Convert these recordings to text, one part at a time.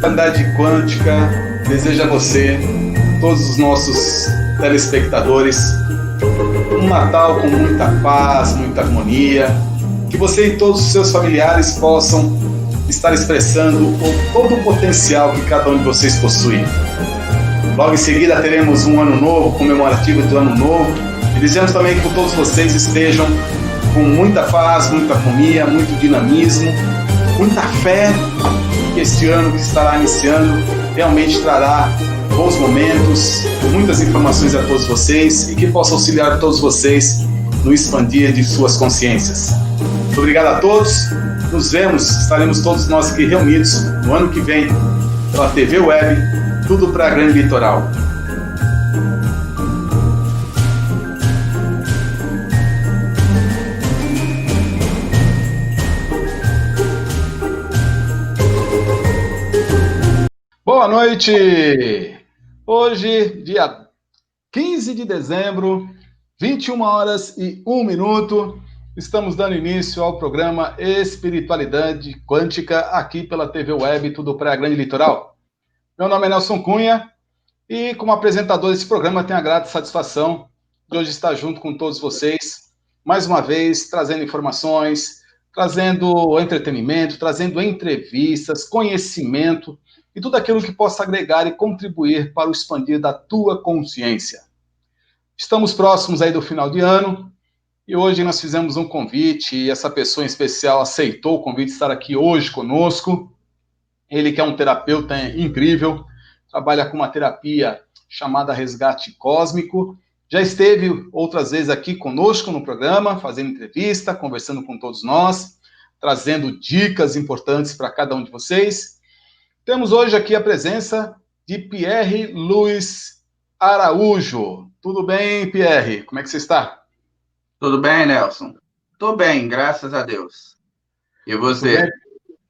Espiritualidade Quântica deseja a você, todos os nossos telespectadores, um Natal com muita paz, muita harmonia, que você e todos os seus familiares possam estar expressando todo o potencial que cada um de vocês possui. Logo em seguida teremos um ano novo, comemorativo do ano novo, e desejamos também que todos vocês estejam com muita paz, muita harmonia, muito dinamismo, muita fé, que este ano que estará iniciando realmente trará bons momentos, muitas informações a todos vocês e que possa auxiliar todos vocês no expandir de suas consciências. Muito obrigado a todos, nos vemos, estaremos todos nós aqui reunidos no ano que vem pela TV Web, tudo para a Grande Litoral. Boa noite! Hoje, dia 15 de dezembro, 21 horas e 1 minuto, estamos dando início ao programa Espiritualidade Quântica, aqui pela TV Web, tudo para a Grande Litoral. Meu nome é Nelson Cunha e, como apresentador desse programa, tenho a grata satisfação de hoje estar junto com todos vocês, mais uma vez, trazendo informações, trazendo entretenimento, trazendo entrevistas, conhecimento, e tudo aquilo que possa agregar e contribuir para o expandir da tua consciência. Estamos próximos aí do final de ano, e hoje nós fizemos um convite, e essa pessoa em especial aceitou o convite de estar aqui hoje conosco. Ele que é um terapeuta incrível, trabalha com uma terapia chamada Resgate Cósmico, já esteve outras vezes aqui conosco no programa, fazendo entrevista, conversando com todos nós, trazendo dicas importantes para cada um de vocês. Temos hoje aqui a presença de Pierre Luiz Araújo. Tudo bem, Pierre? Como é que você está? Tudo bem, Nelson? Estou bem, graças a Deus. E você?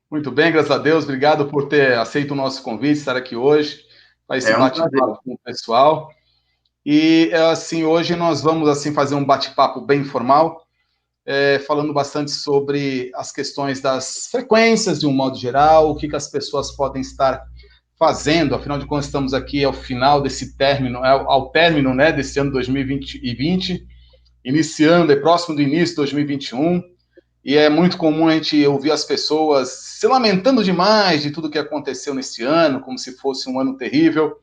Muito bem, graças a Deus. Obrigado por ter aceito o nosso convite, estar aqui hoje, para esse bate-papo com o pessoal. E, assim, hoje nós vamos, assim, fazer um bate-papo bem informal, falando bastante sobre as questões das frequências, de um modo geral, o que as pessoas podem estar fazendo, afinal de contas estamos aqui ao final desse término, ao término, né, desse ano 2020, iniciando, próximo do início de 2021, e é muito comum a gente ouvir as pessoas se lamentando demais de tudo que aconteceu nesse ano, como se fosse um ano terrível.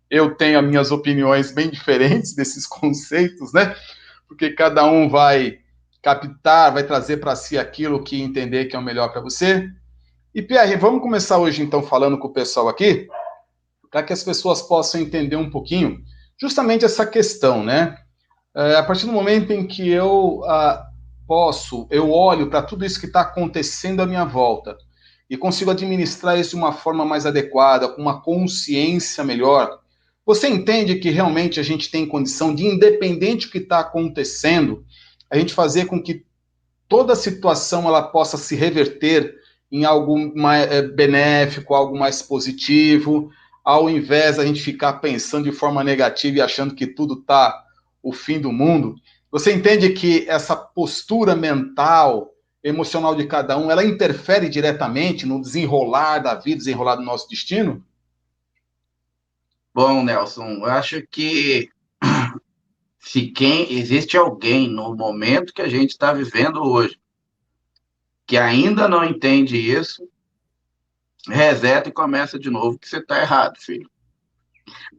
Eu tenho as minhas opiniões bem diferentes desses conceitos, né, porque cada um vai captar, vai trazer para si aquilo que entender que é o melhor para você. E, Pierre, vamos começar hoje, então, falando com o pessoal aqui, para que as pessoas possam entender um pouquinho justamente essa questão, né? A partir do momento em que eu olho para tudo isso que está acontecendo à minha volta e consigo administrar isso de uma forma mais adequada, com uma consciência melhor, você entende que realmente a gente tem condição de, independente do que está acontecendo, a gente fazer com que toda a situação ela possa se reverter em algo mais benéfico, algo mais positivo, ao invés da gente ficar pensando de forma negativa e achando que tudo está o fim do mundo. Você entende que essa postura mental, emocional de cada um, ela interfere diretamente no desenrolar da vida, desenrolar do nosso destino? Bom, Nelson, eu acho que se existe alguém no momento que a gente está vivendo hoje que ainda não entende isso, reseta e começa de novo, que você está errado, filho.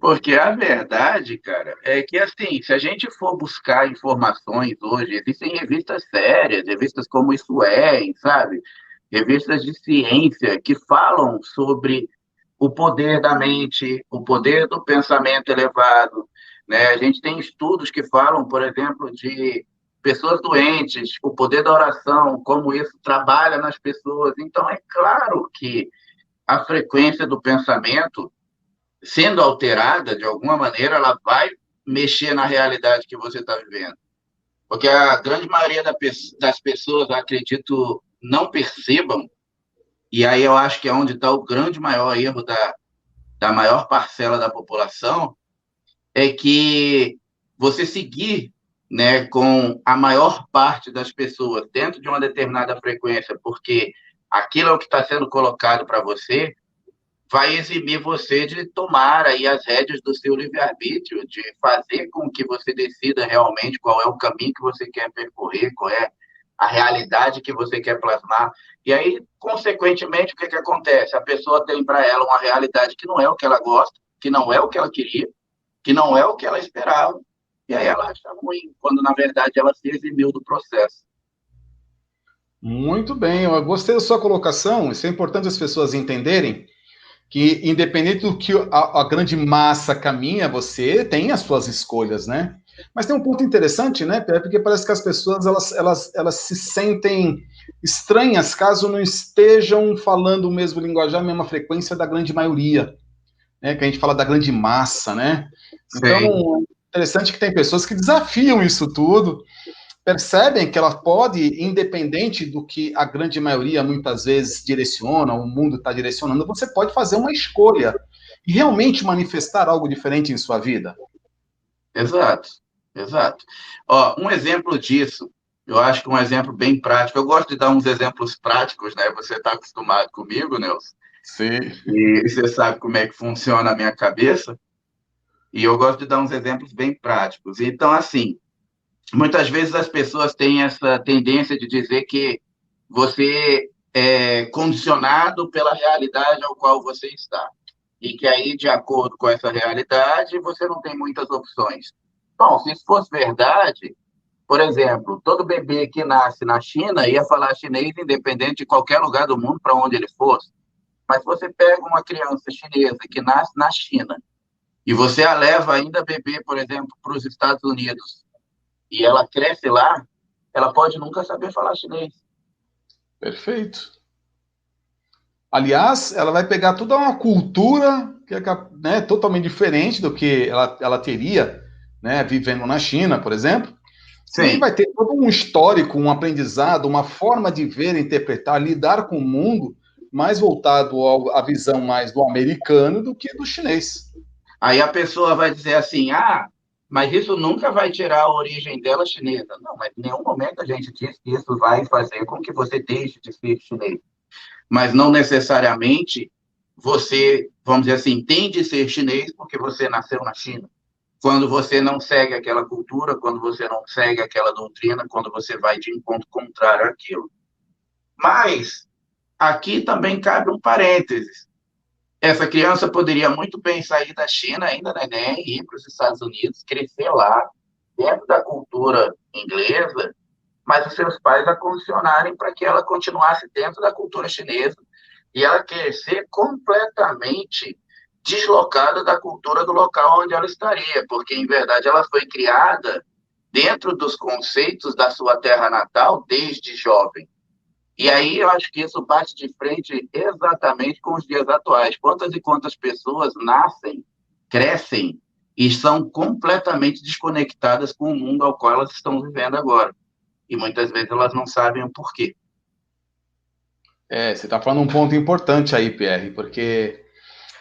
Porque a verdade, cara, é que, assim, se a gente for buscar informações hoje, existem revistas sérias, revistas como Isso É, sabe? Revistas de ciência que falam sobre o poder da mente, o poder do pensamento elevado, né? A gente tem estudos que falam, por exemplo, de pessoas doentes, o poder da oração, como isso trabalha nas pessoas. Então, é claro que a frequência do pensamento, sendo alterada de alguma maneira, ela vai mexer na realidade que você está vivendo. Porque a grande maioria das pessoas, eu acredito, não percebam, e aí eu acho que é onde está o grande maior erro da maior parcela da população, é que você seguir, né, com a maior parte das pessoas dentro de uma determinada frequência, porque aquilo é o que está sendo colocado para você, vai eximir você de tomar aí as rédeas do seu livre-arbítrio, de fazer com que você decida realmente qual é o caminho que você quer percorrer, qual é a realidade que você quer plasmar. E aí, consequentemente, o que acontece? A pessoa tem para ela uma realidade que não é o que ela gosta, que não é o que ela queria, que não é o que ela esperava, e aí ela acha ruim, quando na verdade ela se eximiu do processo. Muito bem, eu gostei da sua colocação. Isso é importante as pessoas entenderem que, independente do que a grande massa caminha, você tem as suas escolhas, né? Mas tem um ponto interessante, né, Pé? Porque parece que as pessoas elas se sentem estranhas caso não estejam falando o mesmo linguajar, a mesma frequência da grande maioria, né? Que a gente fala da grande massa, né? Então, interessante que tem pessoas que desafiam isso tudo, percebem que ela pode, independente do que a grande maioria muitas vezes direciona, o mundo está direcionando, você pode fazer uma escolha e realmente manifestar algo diferente em sua vida. Exato, exato. Ó, um exemplo disso, eu acho que um exemplo bem prático, eu gosto de dar uns exemplos práticos, né? Você está acostumado comigo, Nelson, Sim. e você sabe como é que funciona a minha cabeça, e eu gosto de dar uns exemplos bem práticos. Então, assim, muitas vezes as pessoas têm essa tendência de dizer que você é condicionado pela realidade ao qual você está. E que aí, de acordo com essa realidade, você não tem muitas opções. Bom, se isso fosse verdade, por exemplo, todo bebê que nasce na China ia falar chinês independente de qualquer lugar do mundo para onde ele fosse. Mas se você pega uma criança chinesa que nasce na China e você a leva ainda bebê, por exemplo, para os Estados Unidos e ela cresce lá, ela pode nunca saber falar chinês. Perfeito. Aliás, ela vai pegar toda uma cultura que é, né, totalmente diferente do que ela teria, né, vivendo na China, por exemplo. E Sim. vai ter todo um histórico, um aprendizado, uma forma de ver, interpretar, lidar com o mundo mais voltado à visão mais do americano do que do chinês. Aí a pessoa vai dizer assim, ah, mas isso nunca vai tirar a origem dela chinesa. Não, mas em nenhum momento a gente diz que isso vai fazer com que você deixe de ser chinês. Mas não necessariamente você, vamos dizer assim, tem de ser chinês porque você nasceu na China. Quando você não segue aquela cultura, quando você não segue aquela doutrina, quando você vai de encontro contrário àquilo. Mas aqui também cabe um parênteses. Essa criança poderia muito bem sair da China ainda neném, ir para os Estados Unidos, crescer lá, dentro da cultura inglesa, mas os seus pais a condicionarem para que ela continuasse dentro da cultura chinesa e ela crescer completamente deslocada da cultura do local onde ela estaria, porque, em verdade, ela foi criada dentro dos conceitos da sua terra natal desde jovem. E aí eu acho que isso bate de frente exatamente com os dias atuais. Quantas e quantas pessoas nascem, crescem e são completamente desconectadas com o mundo ao qual elas estão vivendo agora. E muitas vezes elas não sabem o porquê. Você está falando um ponto importante aí, Pierre, porque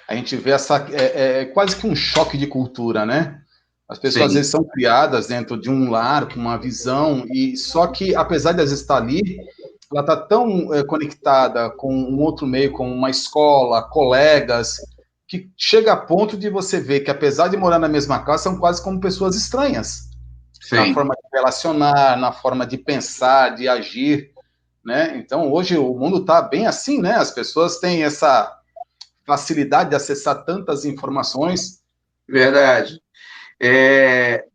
a gente vê é quase que um choque de cultura, né? As pessoas às Sim, vezes são criadas dentro de um lar com uma visão e só que apesar de elas estar ali, ela está tão conectada com um outro meio, com uma escola, colegas, que chega a ponto de você ver que apesar de morar na mesma casa, são quase como pessoas estranhas na sim. forma de relacionar, na forma de pensar, de agir, né? Então hoje o mundo está bem assim, né? As pessoas têm essa facilidade de acessar tantas informações. Verdade.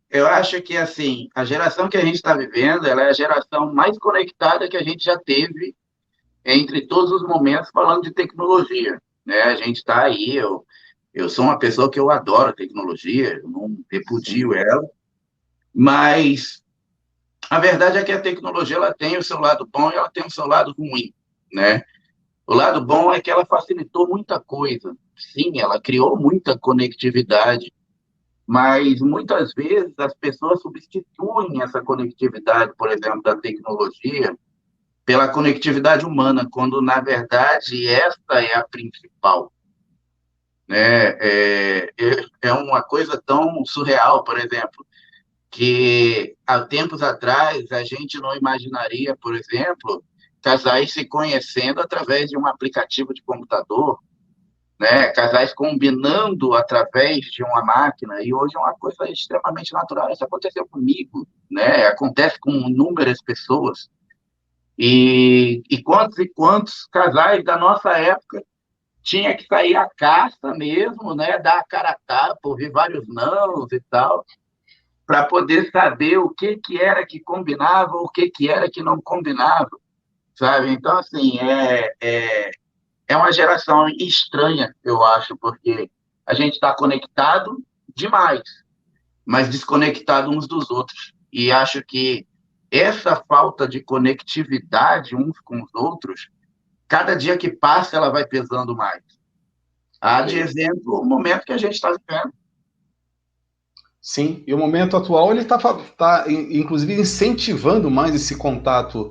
Eu acho que, assim, a geração que a gente está vivendo, ela é a geração mais conectada que a gente já teve entre todos os momentos falando de tecnologia, né? A gente está aí, eu sou uma pessoa que eu adoro a tecnologia, eu não repudio Sim. ela, mas a verdade é que a tecnologia ela tem o seu lado bom e ela tem o seu lado ruim, né? O lado bom é que ela facilitou muita coisa. Sim, ela criou muita conectividade, mas muitas vezes as pessoas substituem essa conectividade, por exemplo, da tecnologia, pela conectividade humana, quando na verdade esta é a principal. Né? É uma coisa tão surreal, por exemplo, que há tempos atrás a gente não imaginaria, por exemplo, casais se conhecendo através de um aplicativo de computador, né? Casais combinando através de uma máquina, e hoje é uma coisa extremamente natural. Isso aconteceu comigo, né? Acontece com inúmeras pessoas. E quantos casais da nossa época tinha que sair à caça mesmo, né? Dar a cara a tapa, ouvir vários nãos e tal, para poder saber o que que era que combinava, o que que era que não combinava, sabe? Então, assim, é uma geração estranha, eu acho, porque a gente está conectado demais, mas desconectado uns dos outros. E acho que essa falta de conectividade uns com os outros, cada dia que passa, ela vai pesando mais. Há de exemplo o momento que a gente está vivendo. Sim, e o momento atual ele está, inclusive, incentivando mais esse contato,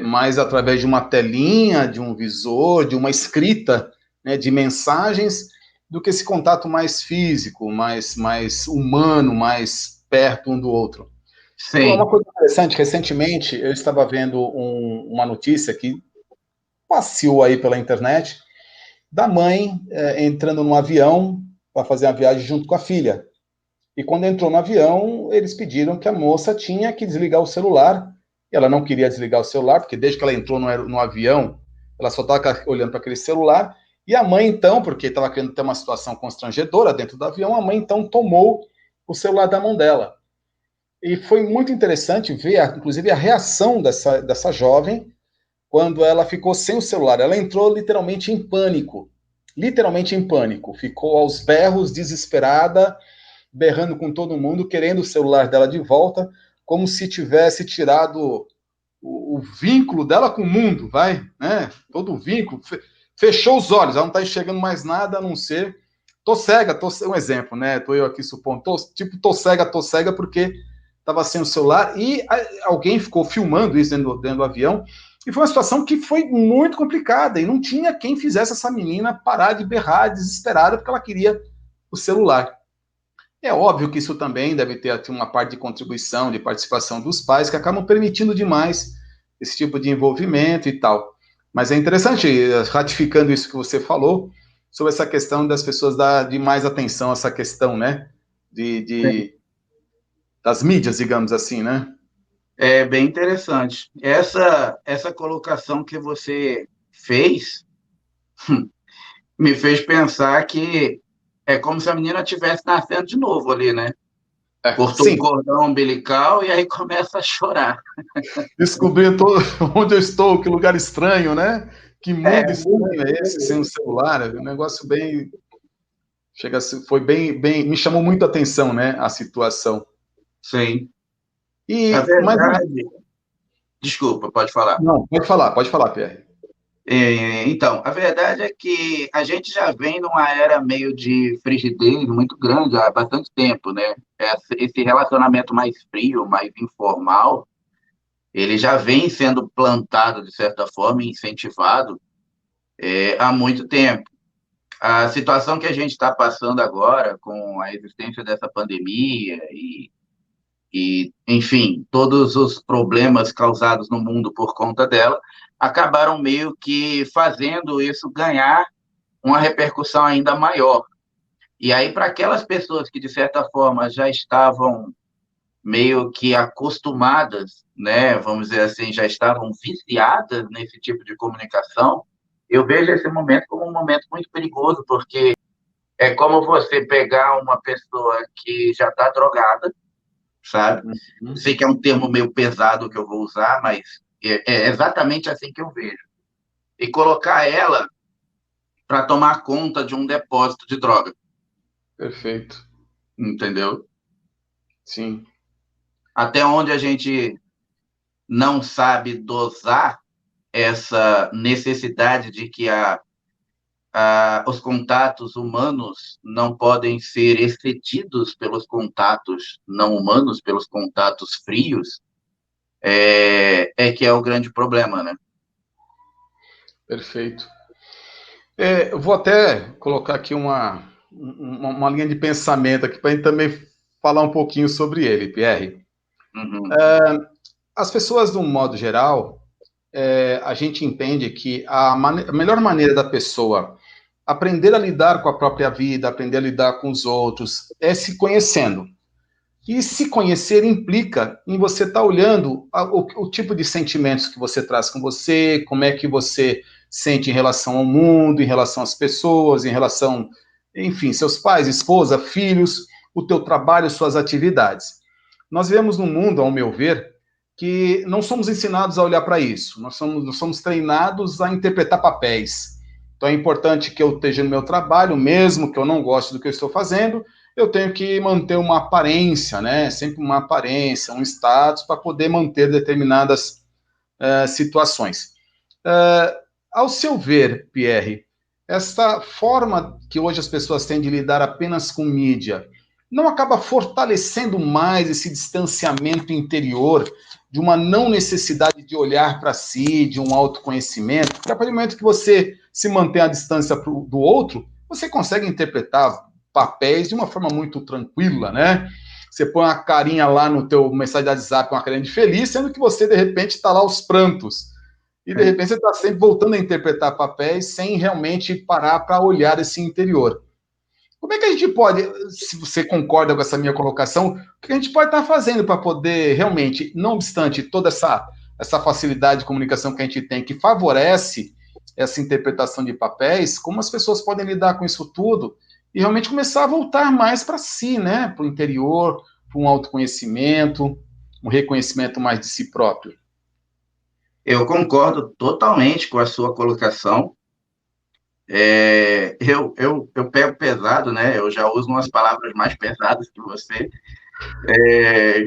mais através de uma telinha, de um visor, de uma escrita, né, de mensagens, do que esse contato mais físico, mais humano, mais perto um do outro. Uma Sim. coisa interessante, recentemente eu estava vendo uma notícia que passeou aí pela internet, da mãe entrando num avião para fazer uma viagem junto com a filha. E quando entrou no avião, eles pediram que a moça tinha que desligar o celular. E ela não queria desligar o celular, porque desde que ela entrou no avião, ela só estava olhando para aquele celular. E a mãe, então, porque estava querendo ter uma situação constrangedora dentro do avião, a mãe, então, tomou o celular da mão dela. E foi muito interessante ver, inclusive, a reação dessa jovem quando ela ficou sem o celular. Ela entrou literalmente em pânico. Literalmente em pânico. Ficou aos berros, desesperada, berrando com todo mundo, querendo o celular dela de volta, como se tivesse tirado o vínculo dela com o mundo, vai, né? Todo o vínculo. Fechou os olhos, ela não está enxergando mais nada a não ser. Tô cega, um exemplo, né? Tô eu aqui supondo, tô cega porque estava sem o celular e alguém ficou filmando isso dentro do avião. E foi uma situação que foi muito complicada e não tinha quem fizesse essa menina parar de berrar desesperada porque ela queria o celular. É óbvio que isso também deve ter uma parte de contribuição, de participação dos pais, que acabam permitindo demais esse tipo de envolvimento e tal. Mas é interessante, ratificando isso que você falou, sobre essa questão das pessoas dar de mais atenção a essa questão, né? Das mídias, digamos assim, né? É bem interessante. Essa colocação que você fez me fez pensar que é como se a menina estivesse nascendo de novo ali, né? Cortou o Sim, cordão umbilical e aí começa a chorar. descobrir onde eu estou, que lugar estranho, né? Que É, mundo estranho é esse sem o celular? É um negócio bem. Foi bem. Me chamou muito a atenção, né? A situação. sim. A Mas verdade. Desculpa, pode falar. não, pode falar, Pierre. Então, a verdade é que a gente já vem numa era meio de frigidez muito grande há bastante tempo, né? Esse relacionamento mais frio, mais informal, ele já vem sendo plantado, de certa forma, e incentivado há muito tempo. A situação que a gente está passando agora, com a existência dessa pandemia enfim, todos os problemas causados no mundo por conta dela, acabaram meio que fazendo isso ganhar uma repercussão ainda maior. E aí, para aquelas pessoas que, de certa forma, já estavam meio que acostumadas, né, vamos dizer assim, já estavam viciadas nesse tipo de comunicação, eu vejo esse momento como um momento muito perigoso, porque é como você pegar uma pessoa que já está drogada, sabe? Eu sei que é um termo meio pesado que eu vou usar, mas é exatamente assim que eu vejo. E colocar ela para tomar conta de um depósito de droga. Perfeito. Entendeu? Sim. Até onde a gente não sabe dosar essa necessidade de que os contatos humanos não podem ser excedidos pelos contatos não humanos, pelos contatos frios, que é o grande problema, né? Perfeito. Eu vou até colocar aqui uma linha de pensamento aqui para a gente também falar um pouquinho sobre ele, Pierre. Uhum. As pessoas, de um modo geral, a gente entende que a melhor maneira da pessoa aprender a lidar com a própria vida, aprender a lidar com os outros, é se conhecendo. E se conhecer implica em você estar olhando o tipo de sentimentos que você traz com você, como é que você sente em relação ao mundo, em relação às pessoas, em relação, enfim, seus pais, esposa, filhos, o teu trabalho, suas atividades. Nós vivemos num mundo, ao meu ver, que não somos ensinados a olhar para isso. Nós somos treinados a interpretar papéis. Então é importante que eu esteja no meu trabalho, mesmo que eu não goste do que eu estou fazendo, eu tenho que manter uma aparência, né? Sempre uma aparência, um status, para poder manter determinadas situações. Ao seu ver, Pierre, essa forma que hoje as pessoas têm de lidar apenas com mídia, não acaba fortalecendo mais esse distanciamento interior, de uma não necessidade de olhar para si, de um autoconhecimento? Porque a partir do momento que você se mantém à distância do outro, você consegue interpretar papéis de uma forma muito tranquila, né? Você põe uma carinha lá no teu mensagem de WhatsApp, uma carinha de feliz, sendo que você, de repente, está lá aos prantos. E, de repente, você está sempre voltando a interpretar papéis sem realmente parar para olhar esse interior. Como é que a gente pode, se você concorda com essa minha colocação, o que a gente pode estar fazendo para poder realmente, não obstante toda essa facilidade de comunicação que a gente tem, que favorece essa interpretação de papéis, como as pessoas podem lidar com isso tudo e realmente começar a voltar mais para si, né? Para o interior, para um autoconhecimento, um reconhecimento mais de si próprio? Eu concordo totalmente com a sua colocação. Eu pego pesado, né? Eu já uso umas palavras mais pesadas que você,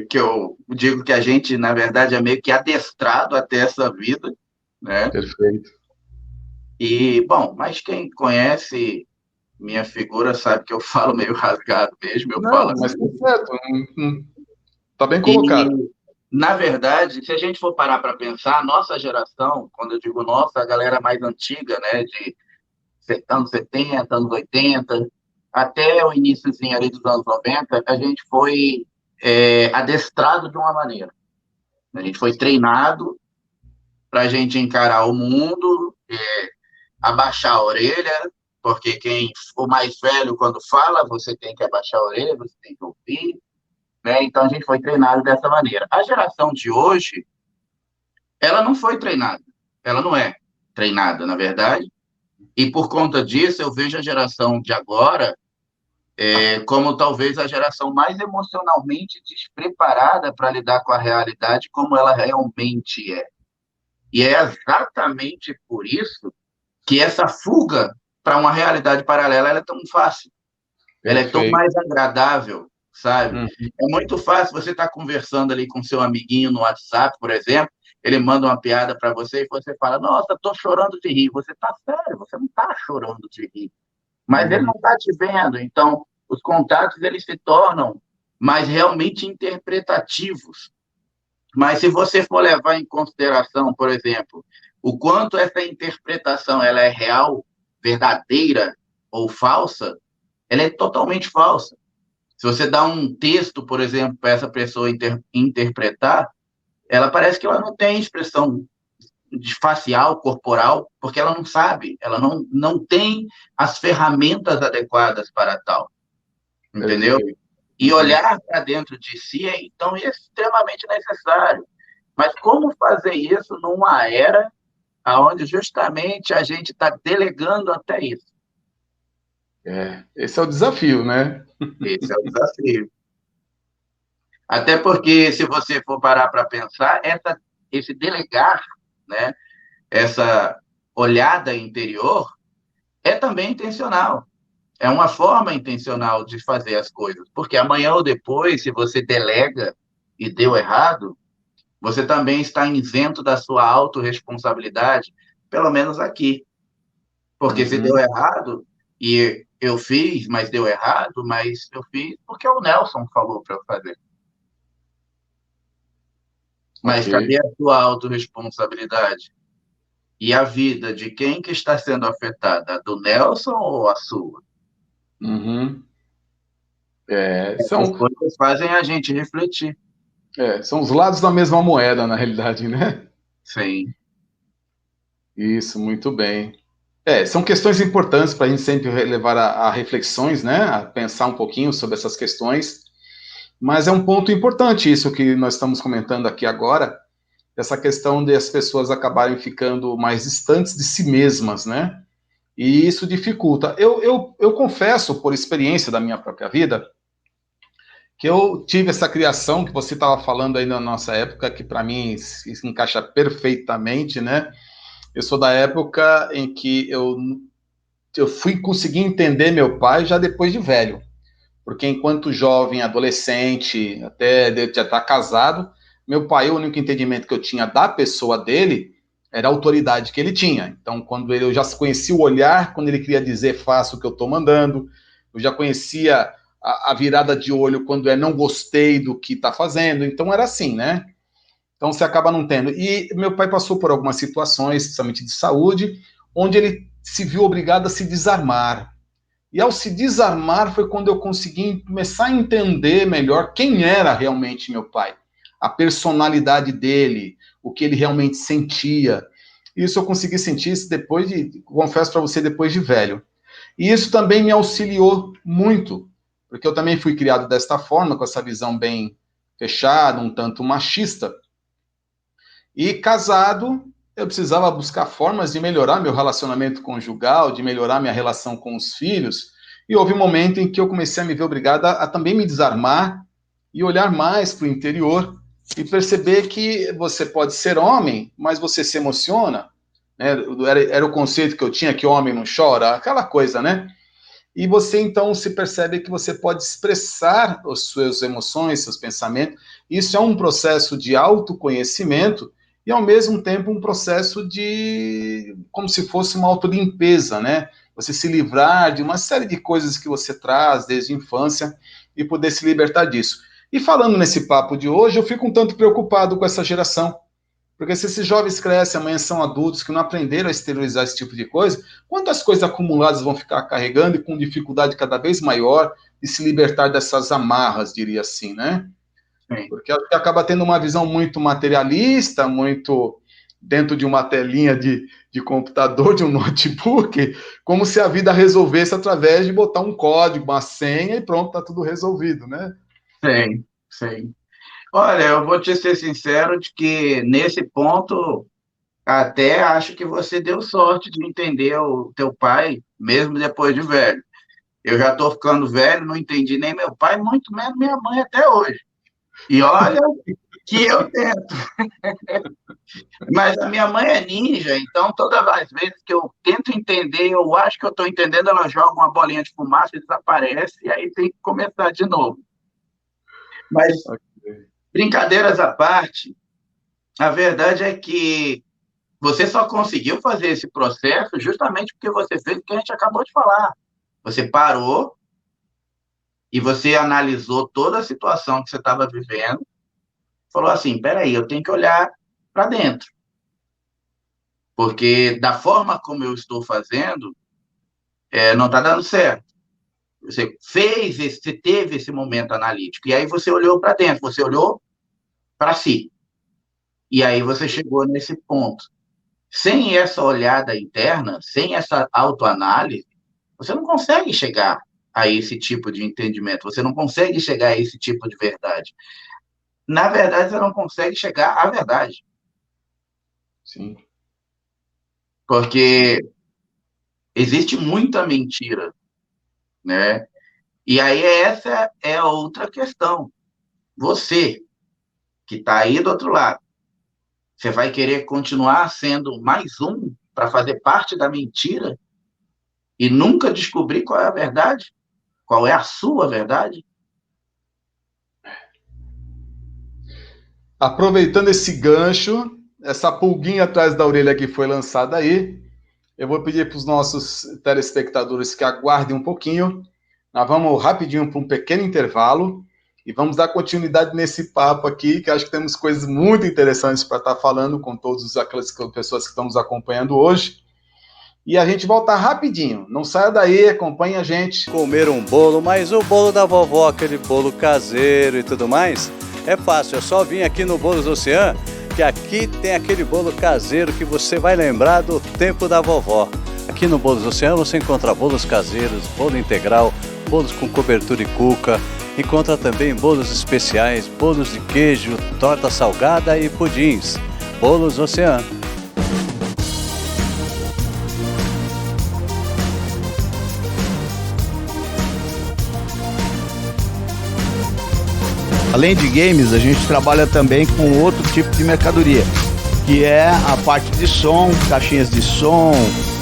que eu digo que a gente, na verdade, é meio que adestrado até essa vida, né? Perfeito. E, bom, mas quem conhece minha figura sabe que eu falo meio rasgado mesmo, eu falo Não, mas assim. tá certo, tá bem colocado. E, na verdade, se a gente for parar para pensar, a nossa geração, quando eu digo nossa, a galera mais antiga, né, de anos 70, anos 80, até o iníciozinho ali dos anos 90, a gente foi adestrado de uma maneira. A gente foi treinado para a gente encarar o mundo, abaixar a orelha, porque quem for mais velho, quando fala, você tem que abaixar a orelha, você tem que ouvir, né? Então, a gente foi treinado dessa maneira. A geração de hoje, ela não foi treinada. Ela não é treinada, na verdade. E, por conta disso, eu vejo a geração de agora como talvez a geração mais emocionalmente despreparada para lidar com a realidade como ela realmente é. E é exatamente por isso que essa fuga para uma realidade paralela ela é tão fácil. Ela é tão Perfeito. mais agradável, sabe? É muito fácil você estar conversando ali com seu amiguinho no WhatsApp, por exemplo, ele manda uma piada para você e você fala, nossa, estou chorando de rir. Você está sério, você não está chorando de rir. Mas ele não está te vendo. Então, os contatos eles se tornam mais realmente interpretativos. Mas se você for levar em consideração, por exemplo, o quanto essa interpretação ela é real, verdadeira ou falsa, ela é totalmente falsa. Se você dá um texto, por exemplo, para essa pessoa interpretar, ela parece que ela não tem expressão de facial, corporal, porque ela não sabe, ela não tem as ferramentas adequadas para tal, entendeu? Perfeito. E olhar para dentro de si é, então, extremamente necessário. Mas como fazer isso numa era onde justamente a gente está delegando até isso? Esse é o desafio, né? Esse é o desafio. Até porque, se você for parar para pensar, esse delegar, né, essa olhada interior, é também intencional. É uma forma intencional de fazer as coisas. Porque amanhã ou depois, se você delega e deu errado, você também está isento da sua autorresponsabilidade, pelo menos aqui. Porque se deu errado, e eu fiz, mas deu errado, mas eu fiz porque o Nelson falou para eu fazer. Mas Ok. cadê a sua autorresponsabilidade? E a vida de quem que está sendo afetada? A do Nelson ou a sua? Uhum. Essas coisas fazem a gente refletir. São os lados da mesma moeda, na realidade, né? Sim. Isso, muito bem. São questões importantes para a gente sempre levar a reflexões, né? A pensar um pouquinho sobre essas questões. Mas é um ponto importante isso que nós estamos comentando aqui agora, essa questão de as pessoas acabarem ficando mais distantes de si mesmas, né? E isso dificulta. Eu confesso, por experiência da minha própria vida, que eu tive essa criação que você estava falando aí na nossa época, que para mim se encaixa perfeitamente, né? Eu sou da época em que eu fui conseguir entender meu pai já depois de velho. Porque enquanto jovem, adolescente, até de já estar casado, meu pai, o único entendimento que eu tinha da pessoa dele era a autoridade que ele tinha. Então, quando eu já conhecia o olhar, quando ele queria dizer faça o que eu estou mandando, eu já conhecia a virada de olho quando não gostei do que está fazendo. Então, era assim, né? Então, você acaba não tendo. E meu pai passou por algumas situações, principalmente de saúde, onde ele se viu obrigado a se desarmar. E ao se desarmar foi quando eu consegui começar a entender melhor quem era realmente meu pai, a personalidade dele, o que ele realmente sentia. Isso eu consegui sentir depois confesso para você, depois de velho. E isso também me auxiliou muito, porque eu também fui criado desta forma, com essa visão bem fechada, um tanto machista. E casado, eu precisava buscar formas de melhorar meu relacionamento conjugal, de melhorar minha relação com os filhos. E houve um momento em que eu comecei a me ver obrigado a também me desarmar e olhar mais para o interior e perceber que você pode ser homem, mas você se emociona. Né? Era o conceito que eu tinha, que homem não chora, aquela coisa, né? E você então se percebe que você pode expressar as suas emoções, seus pensamentos. Isso é um processo de autoconhecimento e, ao mesmo tempo, um processo de, como se fosse uma autolimpeza, né? Você se livrar de uma série de coisas que você traz desde a infância e poder se libertar disso. E falando nesse papo de hoje, eu fico um tanto preocupado com essa geração, porque se esses jovens crescem, amanhã são adultos que não aprenderam a exteriorizar esse tipo de coisa, quantas coisas acumuladas vão ficar carregando e com dificuldade cada vez maior de se libertar dessas amarras, diria assim, né? Porque acaba tendo uma visão muito materialista, muito dentro de uma telinha de computador, de um notebook, como se a vida resolvesse através de botar um código, uma senha e pronto, está tudo resolvido, né? Sim. Olha, eu vou te ser sincero de que, nesse ponto, até acho que você deu sorte de entender o teu pai, mesmo depois de velho. Eu já estou ficando velho, não entendi nem meu pai, muito menos minha mãe até hoje. E olha que eu tento. Mas a minha mãe é ninja, então todas as vezes que eu tento entender, eu acho que eu estou entendendo, ela joga uma bolinha de fumaça e desaparece, e aí tem que começar de novo. Mas, brincadeiras à parte, a verdade é que você só conseguiu fazer esse processo justamente porque você fez o que a gente acabou de falar. Você parou e você analisou toda a situação que você estava vivendo, falou assim, peraí, eu tenho que olhar para dentro. Porque da forma como eu estou fazendo, não está dando certo. Você você teve esse momento analítico, e aí você olhou para dentro, você olhou para si. E aí você chegou nesse ponto. Sem essa olhada interna, sem essa autoanálise, você não consegue chegar a esse tipo de entendimento, você não consegue chegar a esse tipo de verdade. Na verdade, você não consegue chegar à verdade. Sim. Porque existe muita mentira, né? E aí essa é a outra questão. Você, que está aí do outro lado, você vai querer continuar sendo mais um para fazer parte da mentira e nunca descobrir qual é a verdade? Qual é a sua verdade? Aproveitando esse gancho, essa pulguinha atrás da orelha que foi lançada aí, eu vou pedir para os nossos telespectadores que aguardem um pouquinho. Nós vamos rapidinho para um pequeno intervalo e vamos dar continuidade nesse papo aqui, que acho que temos coisas muito interessantes para estar falando com todas aquelas pessoas que estão nos acompanhando hoje. E a gente volta rapidinho. Não saia daí, acompanhe a gente. Comer um bolo, mas o bolo da vovó, aquele bolo caseiro e tudo mais, é fácil, é só vir aqui no Bolos do Ocean, que aqui tem aquele bolo caseiro que você vai lembrar do tempo da vovó. aqui no Bolos Oceano você encontra bolos caseiros, bolo integral, bolos com cobertura e cuca, encontra também bolos especiais, bolos de queijo, torta salgada e pudins. Bolos Oceano. Além de games, a gente trabalha também com outro tipo de mercadoria, que é a parte de som, caixinhas de som,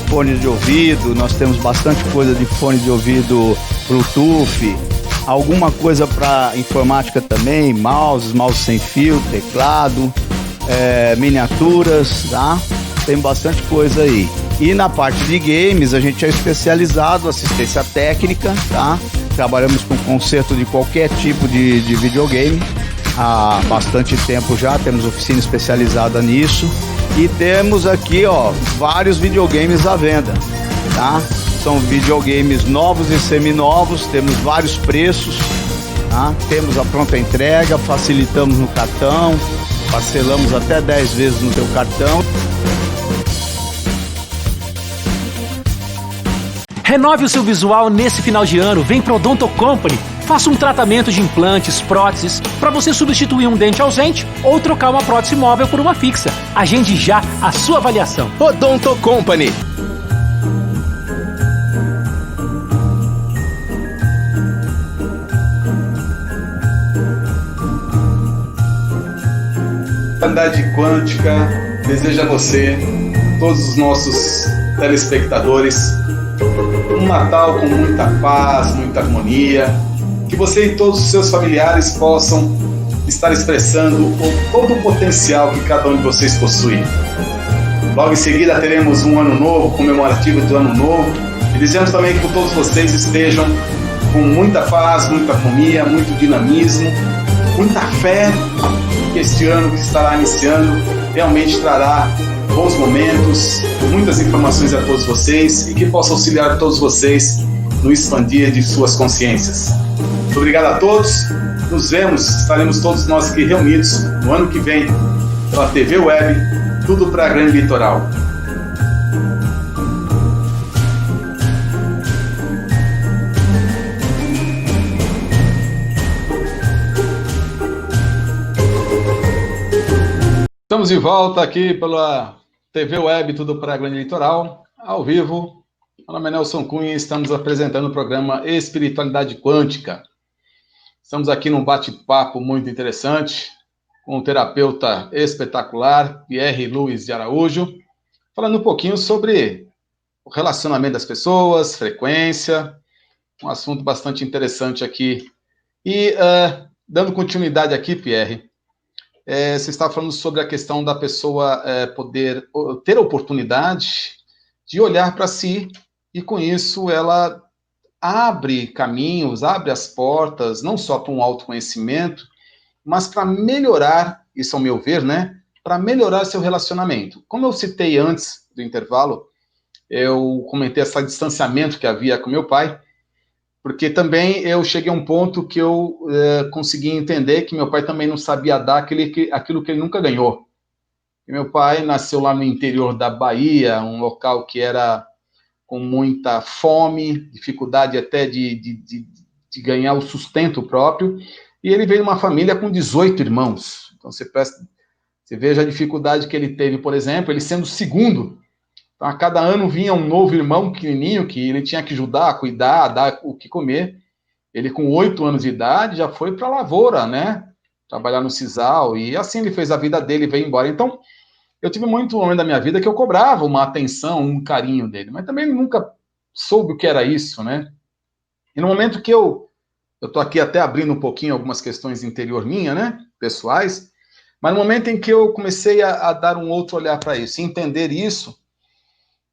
fones de ouvido. Nós temos bastante coisa de fone de ouvido Bluetooth, alguma coisa para informática também, mouse sem fio, teclado, miniaturas, tá? Tem bastante coisa aí. E na parte de games, a gente é especializado, assistência técnica, tá? Trabalhamos com conserto de qualquer tipo de videogame há bastante tempo já, temos oficina especializada nisso e temos aqui, ó, vários videogames à venda, tá? São videogames novos e seminovos, temos vários preços, tá? Temos a pronta entrega, facilitamos no cartão, parcelamos até 10 vezes no teu cartão. Renove o seu visual nesse final de ano, vem pro Odonto Company. Faça um tratamento de implantes, próteses, para você substituir um dente ausente ou trocar uma prótese móvel por uma fixa. Agende já a sua avaliação. Odonto Company. Realidade Quântica deseja a você, todos os nossos telespectadores, um Natal com muita paz, muita harmonia, que você e todos os seus familiares possam estar expressando todo o potencial que cada um de vocês possui. Logo em seguida teremos um ano novo, comemorativo do ano novo, e desejamos também que todos vocês estejam com muita paz, muita harmonia, muito dinamismo, muita fé, que este ano que estará iniciando realmente trará bons momentos, muitas informações a todos vocês e que possa auxiliar todos vocês no expandir de suas consciências. Muito obrigado a todos, nos vemos, estaremos todos nós aqui reunidos no ano que vem pela TV Web, tudo para a Grande Litoral. Estamos de volta aqui pela TV Web, tudo para a Grande Litoral, ao vivo. Meu nome é Nelson Cunha e estamos apresentando o programa Espiritualidade Quântica. Estamos aqui num bate-papo muito interessante com um terapeuta espetacular, Pierre Luiz de Araújo, falando um pouquinho sobre o relacionamento das pessoas, frequência, um assunto bastante interessante aqui. E dando continuidade aqui, Pierre, você está falando sobre a questão da pessoa poder ter a oportunidade de olhar para si e, com isso, ela abre caminhos, abre as portas, não só para um autoconhecimento, mas para melhorar, isso ao meu ver, né? Para melhorar seu relacionamento. Como eu citei antes do intervalo, eu comentei esse distanciamento que havia com meu pai, porque também eu cheguei a um ponto que eu consegui entender que meu pai também não sabia dar aquilo que ele nunca ganhou. E meu pai nasceu lá no interior da Bahia, um local que era com muita fome, dificuldade até de ganhar o sustento próprio, e ele veio de uma família com 18 irmãos. Então você veja a dificuldade que ele teve, por exemplo, ele sendo o segundo. Então, a cada ano vinha um novo irmão pequenininho que ele tinha que ajudar, cuidar, dar o que comer. Ele, com 8 anos de idade, já foi para a lavoura, né? Trabalhar no sisal, e assim ele fez a vida dele e veio embora. Então, eu tive muito momento da minha vida que eu cobrava uma atenção, um carinho dele, mas também nunca soube o que era isso, né? E no momento que eu estou aqui até abrindo um pouquinho algumas questões interior minha, né? Pessoais, mas no momento em que eu comecei a dar um outro olhar para isso, entender isso,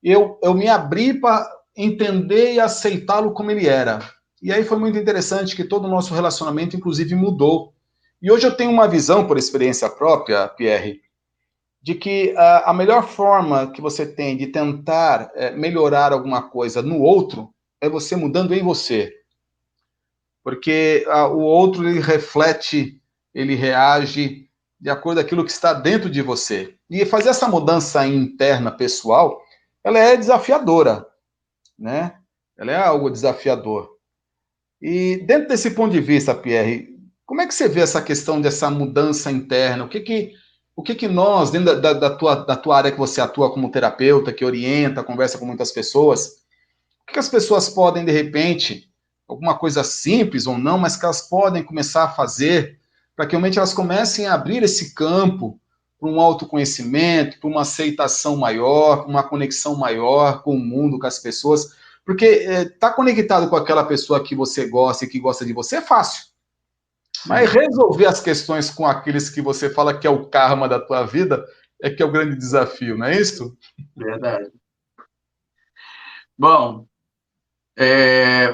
eu me abri para entender e aceitá-lo como ele era. E aí foi muito interessante que todo o nosso relacionamento, inclusive, mudou. E hoje eu tenho uma visão, por experiência própria, Pierre, de que a melhor forma que você tem de tentar melhorar alguma coisa no outro é você mudando em você. Porque o outro, ele reflete, ele reage de acordo com aquilo que está dentro de você. E fazer essa mudança interna, pessoal, ela é desafiadora. né? Ela é algo desafiador. E dentro desse ponto de vista, Pierre, como é que você vê essa questão dessa mudança interna? O que que nós, dentro da tua área que você atua como terapeuta, que orienta, conversa com muitas pessoas, o que as pessoas podem, de repente, alguma coisa simples ou não, mas que elas podem começar a fazer para que realmente elas comecem a abrir esse campo para um autoconhecimento, para uma aceitação maior, uma conexão maior com o mundo, com as pessoas, porque estar conectado com aquela pessoa que você gosta e que gosta de você é fácil, mas resolver as questões com aqueles que você fala que é o karma da tua vida é que é o grande desafio, não é isso? Verdade. Bom,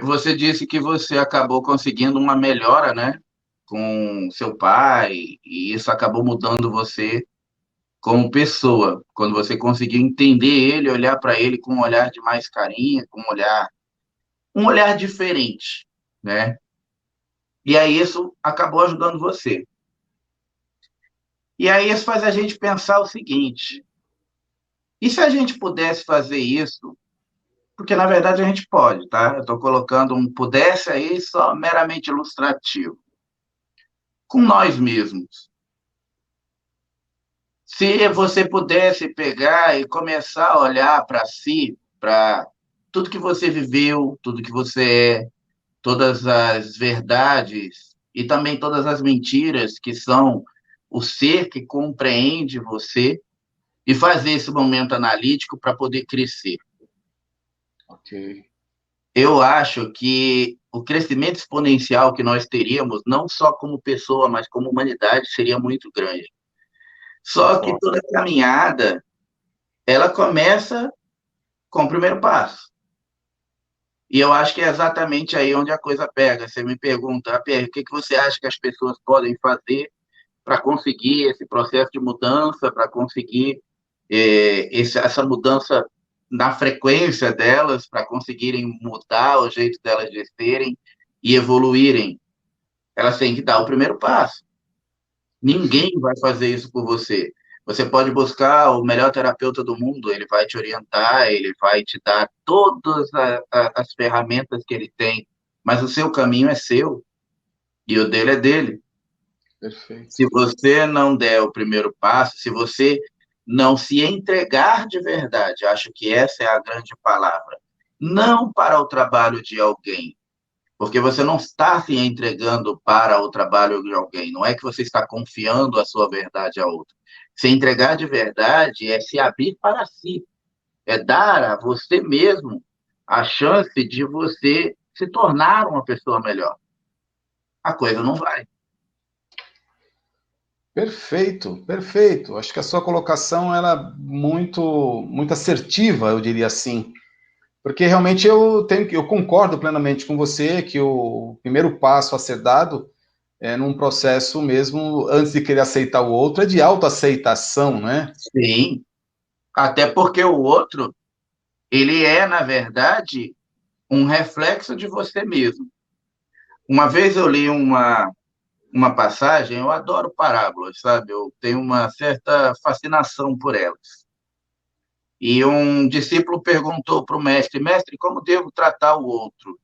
você disse que você acabou conseguindo uma melhora, né, com seu pai, e isso acabou mudando você como pessoa, quando você conseguiu entender ele, olhar para ele com um olhar de mais carinho, com um olhar diferente, né? E aí isso acabou ajudando você. E aí isso faz a gente pensar o seguinte: e se a gente pudesse fazer isso? Porque, na verdade, a gente pode, tá? Eu estou colocando um pudesse aí só meramente ilustrativo. Com nós mesmos. Se você pudesse pegar e começar a olhar para si, para tudo que você viveu, tudo que você é, todas as verdades e também todas as mentiras que são o ser que compreende você, e fazer esse momento analítico para poder crescer. Ok. Eu acho que o crescimento exponencial que nós teríamos, não só como pessoa, mas como humanidade, seria muito grande. Só que toda caminhada, ela começa com o primeiro passo. E eu acho que é exatamente aí onde a coisa pega. Você me pergunta, Pierre, o que você acha que as pessoas podem fazer para conseguir esse processo de mudança, para conseguir essa mudança na frequência delas, para conseguirem mudar o jeito delas de serem e evoluírem? Elas têm que dar o primeiro passo. Ninguém vai fazer isso por você. Você pode buscar o melhor terapeuta do mundo, ele vai te orientar, ele vai te dar todas as ferramentas que ele tem, mas o seu caminho é seu e o dele é dele. Perfeito. Se você não der o primeiro passo, se você não se entregar de verdade, acho que essa é a grande palavra, não para o trabalho de alguém, porque você não está se entregando para o trabalho de alguém, não é que você está confiando a sua verdade a outro. Se entregar de verdade é se abrir para si, é dar a você mesmo a chance de você se tornar uma pessoa melhor. A coisa não vai. Perfeito, perfeito. Acho que a sua colocação ela é muito assertiva, eu diria assim. Porque realmente eu concordo plenamente com você que o primeiro passo a ser dado é num processo mesmo, antes de querer aceitar o outro, é de autoaceitação, né? Sim, até porque o outro, ele é, na verdade, um reflexo de você mesmo. Uma vez eu li uma passagem, eu adoro parábolas, sabe? Eu tenho uma certa fascinação por elas. E um discípulo perguntou para o mestre, mestre, como devo tratar o outro?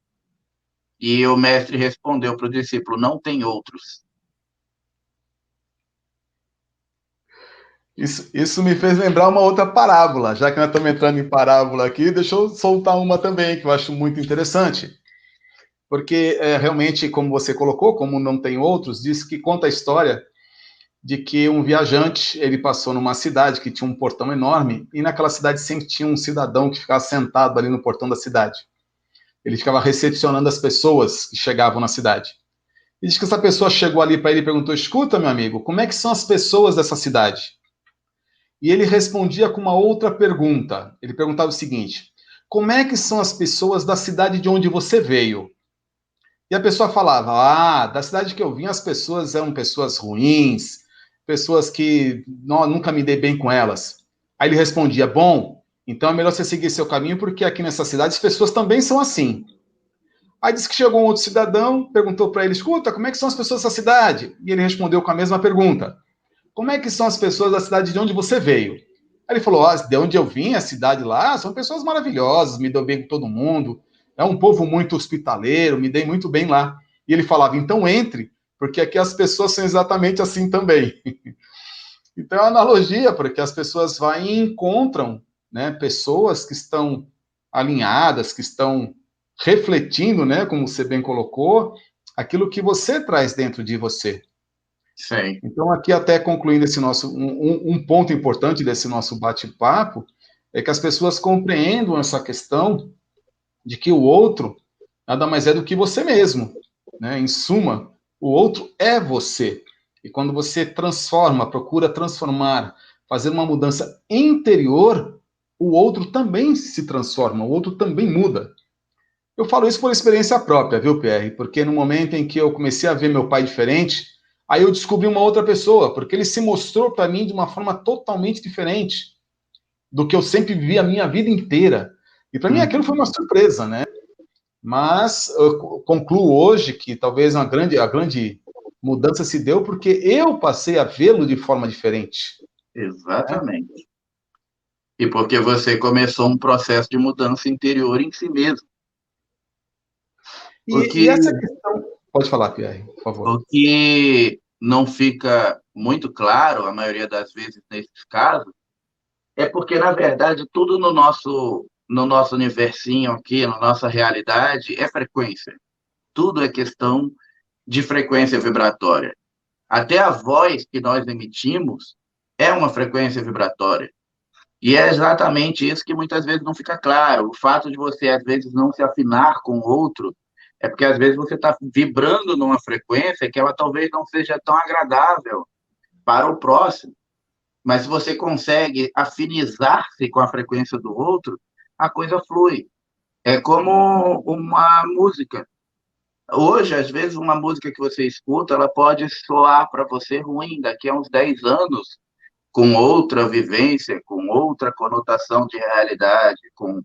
E o mestre respondeu para o discípulo, não tem outros. Isso me fez lembrar uma outra parábola, já que nós estamos entrando em parábola aqui, deixa eu soltar uma também, que eu acho muito interessante. Porque realmente, como você colocou, como não tem outros, diz que conta a história de que um viajante, ele passou numa cidade que tinha um portão enorme, e naquela cidade sempre tinha um cidadão que ficava sentado ali no portão da cidade. Ele ficava recepcionando as pessoas que chegavam na cidade. E diz que essa pessoa chegou ali para ele e perguntou, escuta, meu amigo, como é que são as pessoas dessa cidade? E ele respondia com uma outra pergunta. Ele perguntava o seguinte, como é que são as pessoas da cidade de onde você veio? E a pessoa falava, da cidade que eu vim, as pessoas eram pessoas ruins, pessoas que nunca me dei bem com elas. Aí ele respondia, bom, então é melhor você seguir seu caminho, porque aqui nessa cidade as pessoas também são assim. Aí disse que chegou um outro cidadão, perguntou para ele, escuta, como é que são as pessoas dessa cidade? E ele respondeu com a mesma pergunta, como é que são as pessoas da cidade de onde você veio? Aí ele falou, de onde eu vim, a cidade lá, são pessoas maravilhosas, me dou bem com todo mundo, é um povo muito hospitaleiro, me dei muito bem lá. E ele falava, então entre, porque aqui as pessoas são exatamente assim também. Então é uma analogia, porque as pessoas vão e encontram, né, pessoas que estão alinhadas, que estão refletindo, né, como você bem colocou, aquilo que você traz dentro de você. Sim. Então, aqui até concluindo esse nosso um ponto importante desse nosso bate-papo é que as pessoas compreendam essa questão de que o outro nada mais é do que você mesmo, né? Em suma, o outro é você. E quando você transforma, procura transformar, fazer uma mudança interior, o outro também se transforma, o outro também muda. Eu falo isso por experiência própria, viu, Pierre? Porque no momento em que eu comecei a ver meu pai diferente, aí eu descobri uma outra pessoa, porque ele se mostrou para mim de uma forma totalmente diferente do que eu sempre vivi a minha vida inteira. E para mim aquilo foi uma surpresa, né? Mas eu concluo hoje que talvez a grande mudança se deu porque eu passei a vê-lo de forma diferente. Exatamente. Né? E porque você começou um processo de mudança interior em si mesmo. E essa questão... Pode falar, Pierre, por favor. O que não fica muito claro, a maioria das vezes, nesses casos, é porque, na verdade, tudo no nosso universinho aqui, na nossa realidade, é frequência. Tudo é questão de frequência vibratória. Até a voz que nós emitimos é uma frequência vibratória. E é exatamente isso que muitas vezes não fica claro. O fato de você, às vezes, não se afinar com o outro é porque, às vezes, você está vibrando numa frequência que ela talvez não seja tão agradável para o próximo. Mas se você consegue afinizar-se com a frequência do outro, a coisa flui. É como uma música. Hoje, às vezes, uma música que você escuta, ela pode soar para você ruim. Daqui a uns 10 anos, com outra vivência, com outra conotação de realidade, com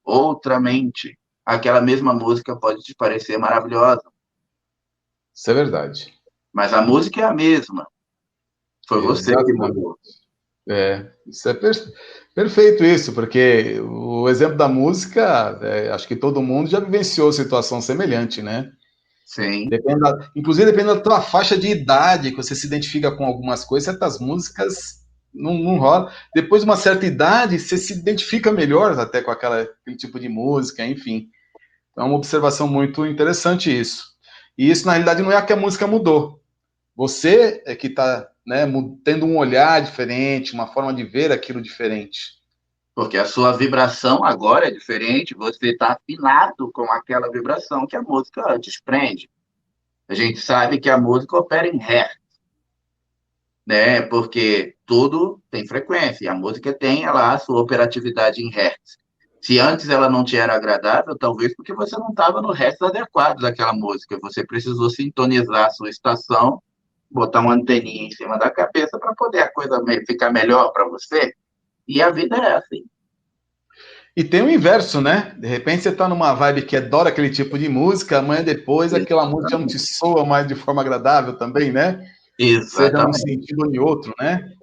outra mente, aquela mesma música pode te parecer maravilhosa. Isso é verdade. Mas a música é a mesma. Foi você que mudou. Isso é perfeito isso, porque o exemplo da música, acho que todo mundo já vivenciou situação semelhante, né? Sim. Inclusive, dependendo da tua faixa de idade, que você se identifica com algumas coisas, certas músicas não rola. Depois de uma certa idade, você se identifica melhor até com aquele tipo de música, enfim. Então, é uma observação muito interessante isso. E isso, na realidade, não é que a música mudou. Você é que está, né, tendo um olhar diferente, uma forma de ver aquilo diferente. Porque a sua vibração agora é diferente, você está afinado com aquela vibração que a música desprende. A gente sabe que a música opera em Hertz, né? Porque tudo tem frequência, e a música tem lá a sua operatividade em Hertz. Se antes ela não te era agradável, talvez porque você não estava no Hertz adequado daquela música, você precisou sintonizar a sua estação, botar uma anteninha em cima da cabeça para poder a coisa ficar melhor para você. E a vida é assim. E tem o inverso, né? De repente você está numa vibe que adora aquele tipo de música, amanhã depois aquela música não te soa mais de forma agradável também, né? Exatamente. Seja num sentido ou em outro, né?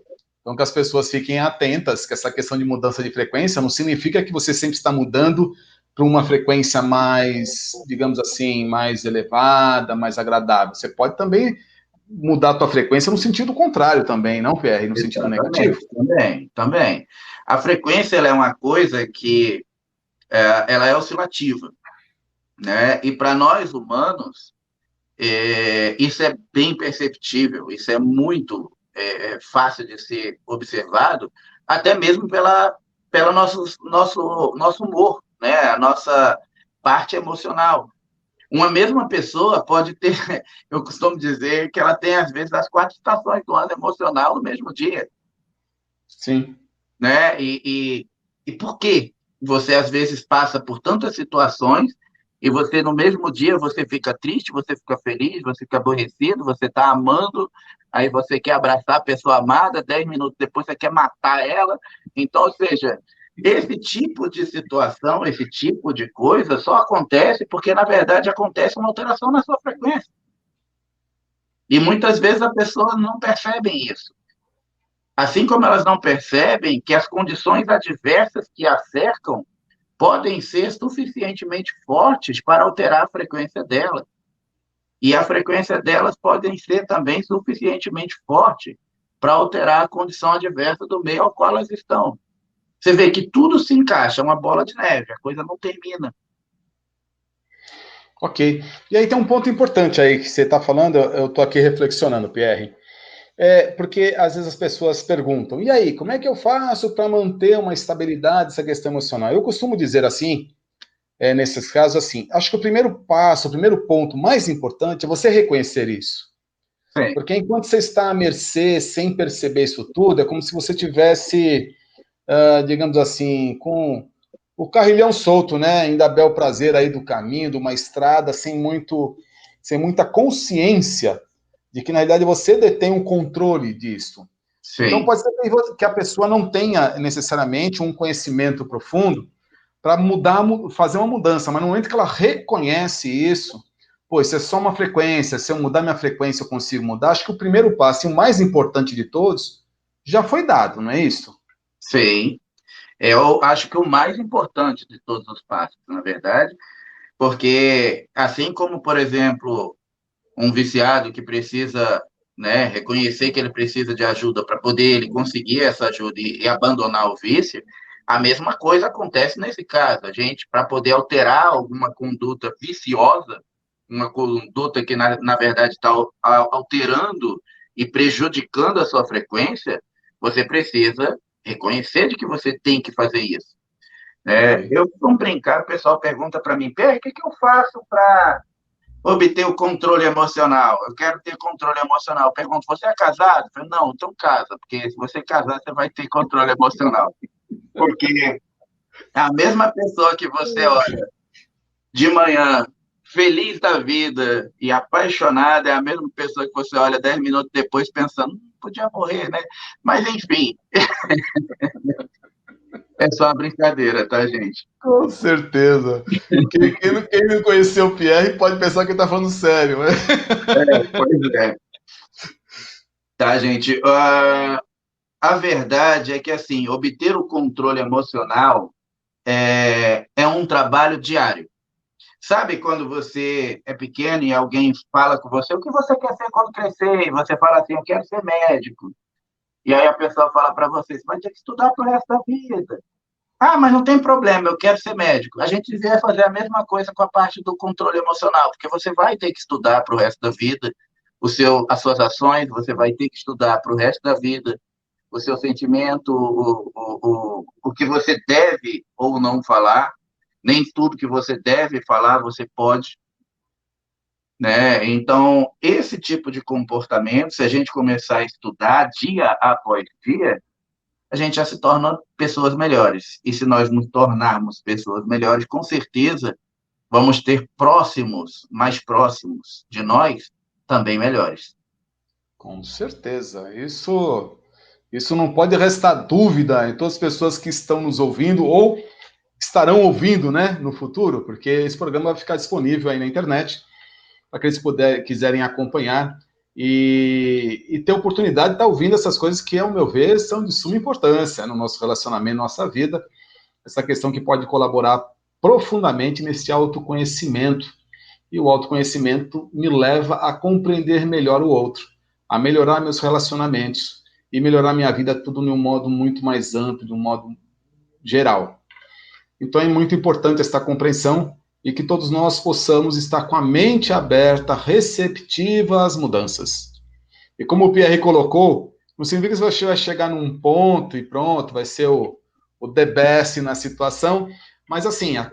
Então que as pessoas fiquem atentas, que essa questão de mudança de frequência não significa que você sempre está mudando para uma frequência mais, digamos assim, mais elevada, mais agradável. Você pode também mudar a tua frequência no sentido contrário também, não, Pierre? No sentido negativo. Também. A frequência ela é uma coisa que ela é oscilativa, né? E para nós humanos, isso é bem perceptível, isso é muito fácil de ser observado, até mesmo pelo nosso humor, né? A nossa parte emocional. Uma mesma pessoa pode ter, eu costumo dizer que ela tem, às vezes, as 4 estações do ano emocional no mesmo dia. Sim. Né? E por quê? Você, às vezes, passa por tantas situações e você, no mesmo dia, você fica triste, você fica feliz, você fica aborrecido, você está amando, aí você quer abraçar a pessoa amada, 10 minutos depois você quer matar ela. Então, ou seja, esse tipo de situação, esse tipo de coisa só acontece porque, na verdade, acontece uma alteração na sua frequência. E muitas vezes a pessoa não percebe isso. Assim como elas não percebem que as condições adversas que a cercam podem ser suficientemente fortes para alterar a frequência delas. E a frequência delas podem ser também suficientemente forte para alterar a condição adversa do meio ao qual elas estão. Você vê que tudo se encaixa, uma bola de neve, a coisa não termina. Ok. E aí tem um ponto importante aí que você está falando, eu estou aqui reflexionando, Pierre. Porque às vezes as pessoas perguntam, e aí, como é que eu faço para manter uma estabilidade dessa questão emocional? Eu costumo dizer assim, nesses casos, assim, acho que o primeiro passo, o primeiro ponto mais importante é você reconhecer isso. Sim. Porque enquanto você está à mercê, sem perceber isso tudo, é como se você tivesse, digamos assim, com o carrilhão solto, né? Ainda bel prazer aí do caminho, de uma estrada, sem muita consciência de que, na realidade, você detém o controle disso. Sim. Então, pode ser que a pessoa não tenha necessariamente um conhecimento profundo para fazer uma mudança, mas no momento que ela reconhece isso, pô, isso é só uma frequência, se eu mudar minha frequência eu consigo mudar, acho que o primeiro passo, e o mais importante de todos, já foi dado, não é isso? Sim. Eu acho que o mais importante de todos os passos, na verdade, porque assim como, por exemplo, um viciado que precisa, né, reconhecer que ele precisa de ajuda para poder ele conseguir essa ajuda e abandonar o vício, a mesma coisa acontece nesse caso. A gente, para poder alterar alguma conduta viciosa, uma conduta que, na verdade, está alterando e prejudicando a sua frequência, você precisa reconhecer de que você tem que fazer isso. Eu vou brincar, o pessoal pergunta para mim, Pierre, o que eu faço para obter o controle emocional? Eu quero ter controle emocional. Eu pergunto, você é casado? Eu falo, não, então casa, porque se você casar, você vai ter controle emocional. Porque a mesma pessoa que você olha de manhã, feliz da vida e apaixonada, é a mesma pessoa que você olha 10 minutos depois pensando, podia morrer, né? Mas, enfim, é só uma brincadeira, tá, gente? Com certeza. Quem não conheceu o Pierre pode pensar que ele está falando sério, né? Pois é. Tá, gente? A verdade é que, assim, obter o controle emocional é um trabalho diário. Sabe quando você é pequeno e alguém fala com você, o que você quer ser quando crescer? E você fala assim, eu quero ser médico. E aí a pessoa fala para você, você vai ter que estudar pro resto da vida. Ah, mas não tem problema, eu quero ser médico. A gente devia fazer a mesma coisa com a parte do controle emocional, porque você vai ter que estudar para o resto da vida as suas ações, você vai ter que estudar para o resto da vida o seu sentimento, o que você deve ou não falar. Nem tudo que você deve falar, você pode. Né? Então, esse tipo de comportamento, se a gente começar a estudar dia após dia, a gente já se torna pessoas melhores. E se nós nos tornarmos pessoas melhores, com certeza vamos ter mais próximos de nós, também melhores. Com certeza. Isso não pode restar dúvida em todas as pessoas que estão nos ouvindo ou estarão ouvindo, né, no futuro, porque esse programa vai ficar disponível aí na internet para que eles quiserem acompanhar e ter oportunidade de estar ouvindo essas coisas que, ao meu ver, são de suma importância no nosso relacionamento, na nossa vida. Essa questão que pode colaborar profundamente nesse autoconhecimento. E o autoconhecimento me leva a compreender melhor o outro, a melhorar meus relacionamentos e melhorar minha vida tudo de um modo muito mais amplo, de um modo geral. Então é muito importante esta compreensão e que todos nós possamos estar com a mente aberta, receptiva às mudanças. E como o Pierre colocou, não significa que você vai chegar num ponto e pronto, vai ser o the best na situação, mas assim, a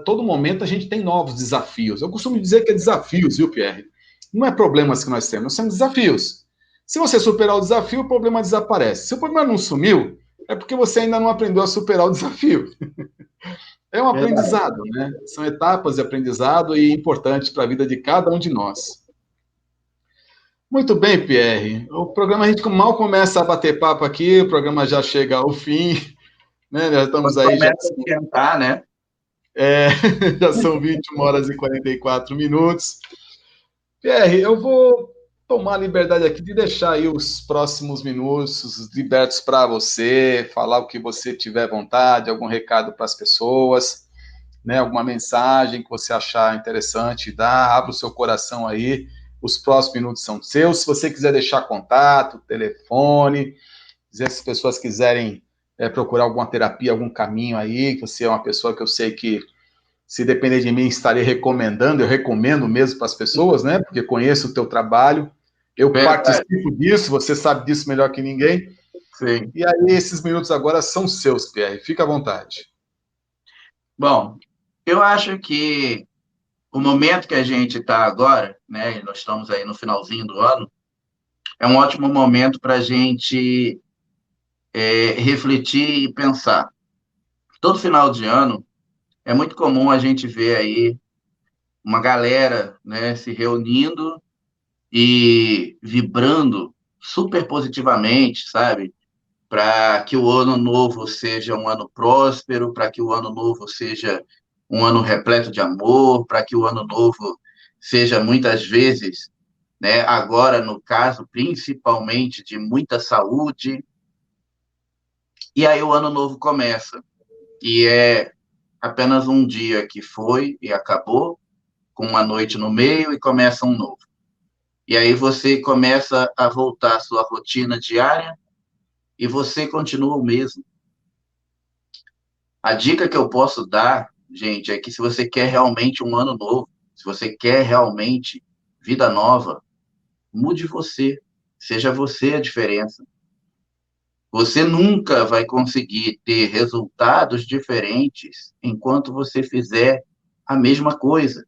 todo momento a gente tem novos desafios. Eu costumo dizer que é desafios, viu, Pierre? Não é problemas que nós temos desafios. Se você superar o desafio, o problema desaparece. Se o problema não sumiu, é porque você ainda não aprendeu a superar o desafio. É um aprendizado, né? São etapas de aprendizado e importantes para a vida de cada um de nós. Muito bem, Pierre. O programa, a gente mal começa a bater papo aqui, o programa já chega ao fim, né? Já estamos aí. Já começa a esquentar, né? Já são 21 horas e 44 minutos. Pierre, eu vou tomar a liberdade aqui de deixar aí os próximos minutos libertos para você, falar o que você tiver vontade, algum recado para as pessoas, né? Alguma mensagem que você achar interessante, dá, abra o seu coração aí. Os próximos minutos são seus. Se você quiser deixar contato, telefone, se as pessoas quiserem procurar alguma terapia, algum caminho aí, que você é uma pessoa que eu sei que, se depender de mim, estarei recomendando, eu recomendo mesmo para as pessoas, né? Porque conheço o teu trabalho, eu participo disso, você sabe disso melhor que ninguém. Sim. E aí, esses minutos agora são seus, Pierre, fica à vontade. Bom, eu acho que o momento que a gente está agora, né, nós estamos aí no finalzinho do ano, é um ótimo momento para a gente refletir e pensar. Todo final de ano, é muito comum a gente ver aí uma galera, né, se reunindo e vibrando super positivamente, sabe? Para que o ano novo seja um ano próspero, para que o ano novo seja um ano repleto de amor, para que o ano novo seja muitas vezes, né, agora no caso principalmente de muita saúde. E aí o ano novo começa, e é apenas um dia que foi e acabou, com uma noite no meio e começa um novo. E aí você começa a voltar à sua rotina diária e você continua o mesmo. A dica que eu posso dar, gente, é que se você quer realmente um ano novo, se você quer realmente vida nova, mude você. Seja você a diferença. Você nunca vai conseguir ter resultados diferentes enquanto você fizer a mesma coisa.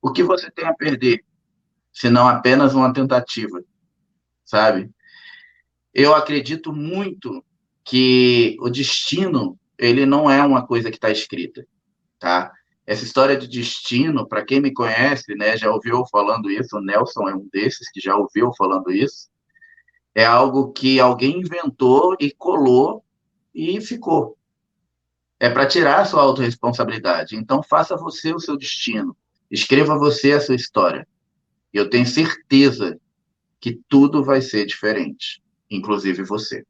O que você tem a perder, se não apenas uma tentativa, sabe? Eu acredito muito que o destino, ele não é uma coisa que está escrita, tá? Essa história de destino, para quem me conhece, né, já ouviu falando isso, o Nelson é um desses que já ouviu falando isso, é algo que alguém inventou e colou e ficou. É para tirar a sua autorresponsabilidade. Então, faça você o seu destino. Escreva você a sua história. E eu tenho certeza que tudo vai ser diferente, inclusive você.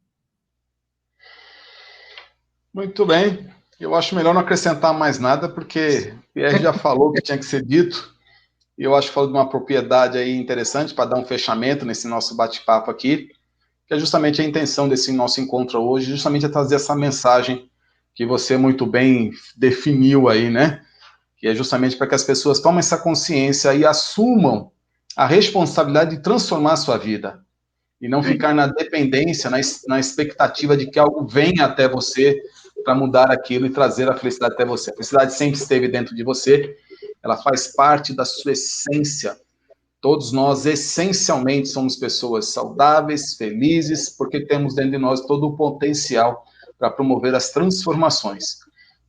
Muito bem. Eu acho melhor não acrescentar mais nada, porque o Pierre já falou o que tinha que ser dito. E eu acho que falou de uma propriedade aí interessante para dar um fechamento nesse nosso bate-papo aqui, que é justamente a intenção desse nosso encontro hoje, justamente é trazer essa mensagem que você muito bem definiu aí, né? Que é justamente para que as pessoas tomem essa consciência e assumam a responsabilidade de transformar a sua vida. E não ficar na dependência, na expectativa de que algo venha até você para mudar aquilo e trazer a felicidade até você. A felicidade sempre esteve dentro de você, ela faz parte da sua essência. Todos nós, essencialmente, somos pessoas saudáveis, felizes, porque temos dentro de nós todo o potencial para promover as transformações.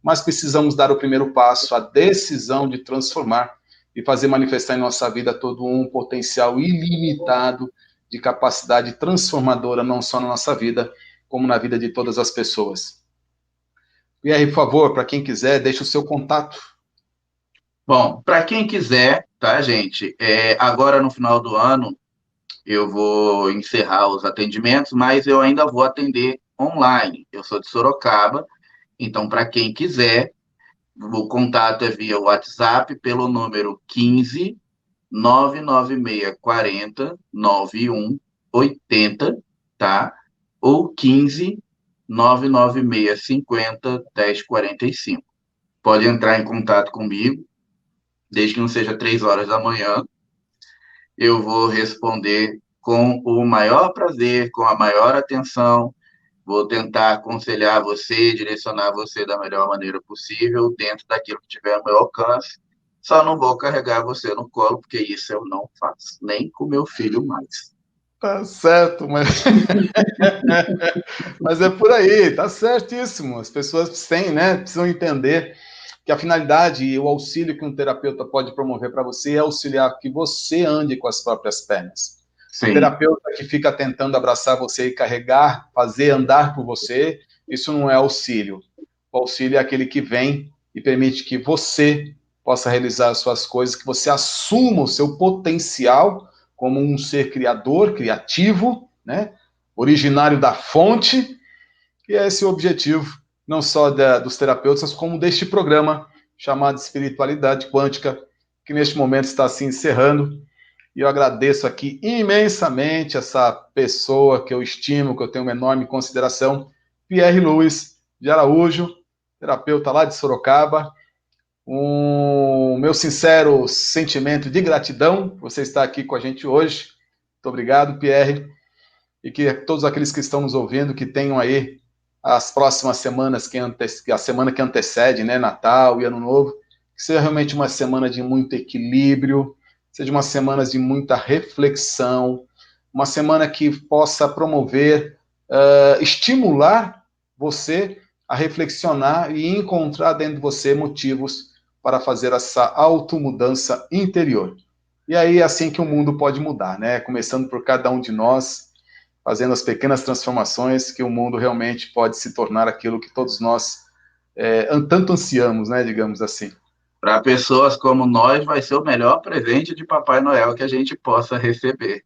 Mas precisamos dar o primeiro passo, a decisão de transformar e fazer manifestar em nossa vida todo um potencial ilimitado de capacidade transformadora, não só na nossa vida, como na vida de todas as pessoas. Pierre, por favor, para quem quiser, deixe o seu contato. Bom, para quem quiser, tá, gente? Agora, no final do ano, eu vou encerrar os atendimentos, mas eu ainda vou atender online. Eu sou de Sorocaba, então, para quem quiser, o contato é via WhatsApp pelo número 15 99640 9180, tá? Ou 15 99650 1045. Pode entrar em contato comigo, desde que não seja 3 horas da manhã. Eu vou responder com o maior prazer, com a maior atenção. Vou tentar aconselhar você, direcionar você da melhor maneira possível, dentro daquilo que tiver ao meu alcance. Só não vou carregar você no colo, porque isso eu não faço, nem com meu filho mais. Tá certo, mas... mas é por aí, tá certíssimo. As pessoas têm, né, precisam entender que a finalidade e o auxílio que um terapeuta pode promover para você é auxiliar que você ande com as próprias pernas. Sim. O terapeuta que fica tentando abraçar você e carregar, fazer andar por você, isso não é auxílio. O auxílio é aquele que vem e permite que você possa realizar as suas coisas, que você assuma o seu potencial como um ser criador, criativo, né? Originário da fonte, e é esse o objetivo, não só dos terapeutas, como deste programa chamado Espiritualidade Quântica, que neste momento está se encerrando. E eu agradeço aqui imensamente essa pessoa que eu estimo, que eu tenho uma enorme consideração, Pierre Luiz de Araújo, terapeuta lá de Sorocaba. Meu sincero sentimento de gratidão por você estar aqui com a gente hoje. Muito obrigado, Pierre. E que todos aqueles que estão nos ouvindo, que tenham aí as próximas semanas, a semana que antecede, né, Natal e Ano Novo, que seja realmente uma semana de muito equilíbrio, seja uma semana de muita reflexão, uma semana que possa promover, estimular você a reflexionar e encontrar dentro de você motivos para fazer essa automudança interior. E aí é assim que o mundo pode mudar, né? Começando por cada um de nós, fazendo as pequenas transformações, que o mundo realmente pode se tornar aquilo que todos nós tanto ansiamos, né? Digamos assim. Para pessoas como nós, vai ser o melhor presente de Papai Noel que a gente possa receber.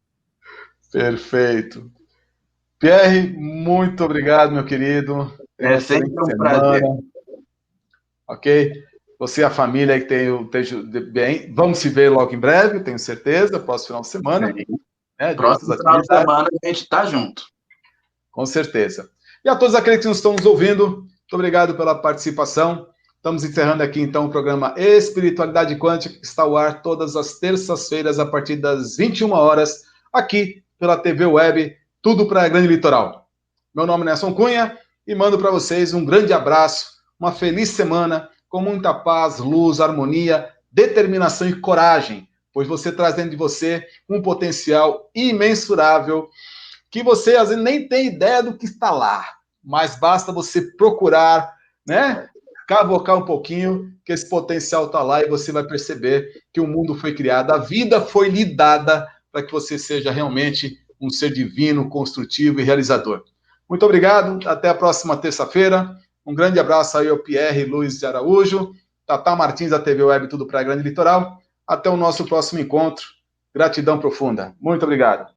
Perfeito. Pierre, muito obrigado, meu querido. É sempre um prazer. Ok? Você e a família que esteja bem. Vamos se ver logo em breve, tenho certeza, próximo final de semana. Né, próximo final de semana a gente está junto. Com certeza. E a todos aqueles que nos estão nos ouvindo, muito obrigado pela participação. Estamos encerrando aqui, então, o programa Espiritualidade Quântica, que está ao ar todas as terças-feiras, a partir das 21 horas, aqui pela TV Web, tudo para a Grande Litoral. Meu nome é Nelson Cunha e mando para vocês um grande abraço, uma feliz semana, com muita paz, luz, harmonia, determinação e coragem, pois você traz dentro de você um potencial imensurável, que você às vezes nem tem ideia do que está lá, mas basta você procurar, né? Cavocar um pouquinho, que esse potencial está lá e você vai perceber que o mundo foi criado, a vida foi lhe dada para que você seja realmente um ser divino, construtivo e realizador. Muito obrigado, até a próxima terça-feira. Um grande abraço aí ao Pierre Luiz de Araújo, Tatá Martins da TV Web Tudo para a Grande Litoral. Até o nosso próximo encontro. Gratidão profunda. Muito obrigado.